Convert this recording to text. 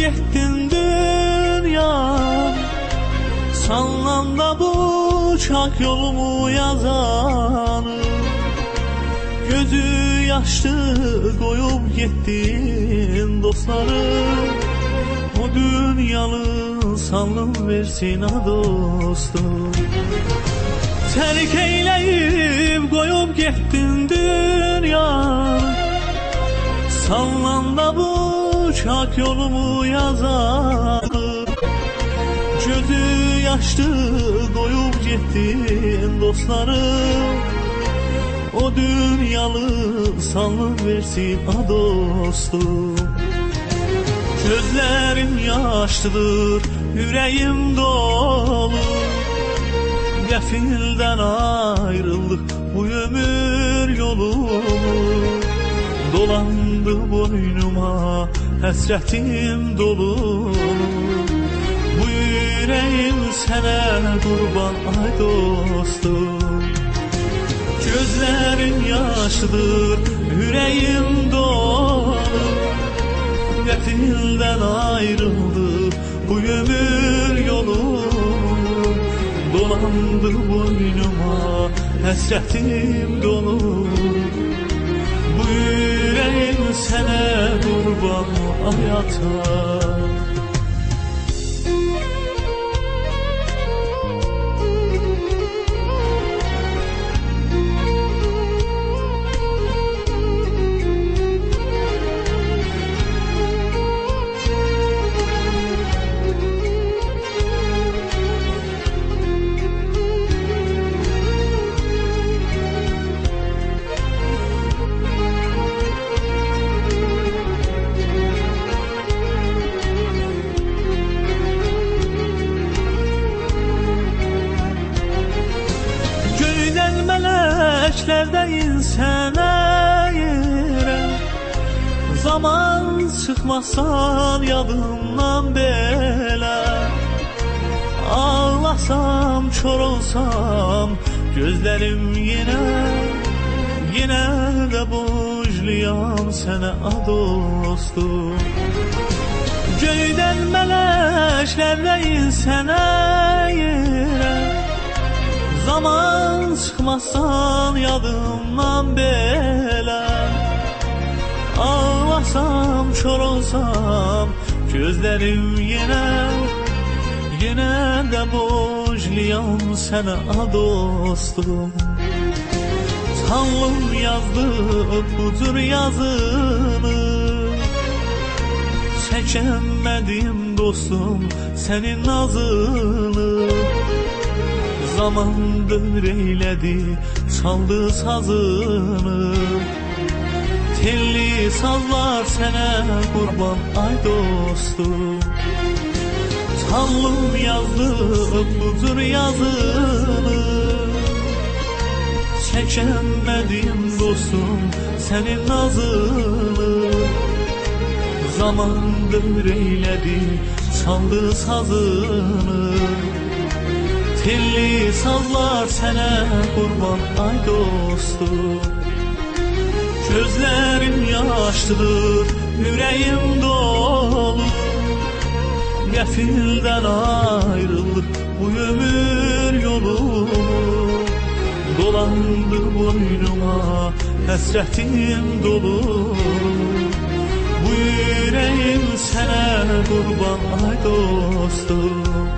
getdin dünya, sallan da bu uçak yolumu yazanı. Gözü yaşlı koyup getdin dostları, o dünyanı salın versin ha dostum. Terk eyleyip koyup getdin dünya, sallan da bu uçak yolumu yazanı. Gözü yaşlı koyup getdin dostları, o dünyalı salın versin ha dostum. Gözlerim yaşlıdır, yüreğim dolu, Qəfildən ayrıldık bu ömür yolumu. Dolandı boynuma həsrətim dolu, bu yüreğim sənə qurban ay dostum. Gözlerim yaşlıdır, yüreğim dolu, Qəfildən ayrıldı bu ömür yolu. Dolandı boynuma həsrətim dolu, bu yüreğim sənə qurban ay ata. Mələklərdən sənə yerə, zaman çıxmasan yadımdan belə. Ağlasam, kör olsam gözlərim yenə də borcluyam sənə a dostum. Göydən mələklərdən sənə yerə, zaman çıxmasan yadımdan belə. Ağlasam, kör olsam gözlərim yenə də borcluyam sənə a dostum. Tanrım yazdı bu cür yazını, çəkəmədim dostum sənin nazını. Zamandır eylədi, çaldı sazını, telli sazlar sənə qurban ay dostum. Tanrım yazdı bu cür yazını, çəkəmədim dostum sənin nazını. Zamandır eylədi, çaldı sazını, telli sazlar sənə qurban ay dostum. Gözlərim yaşlıdır, yüreğim dolu, Qəfildən ayrıldık bu ömür yolumu. Dolandı boynuma həsrətim dolu, bu yüreğim sənə qurban ay dostum.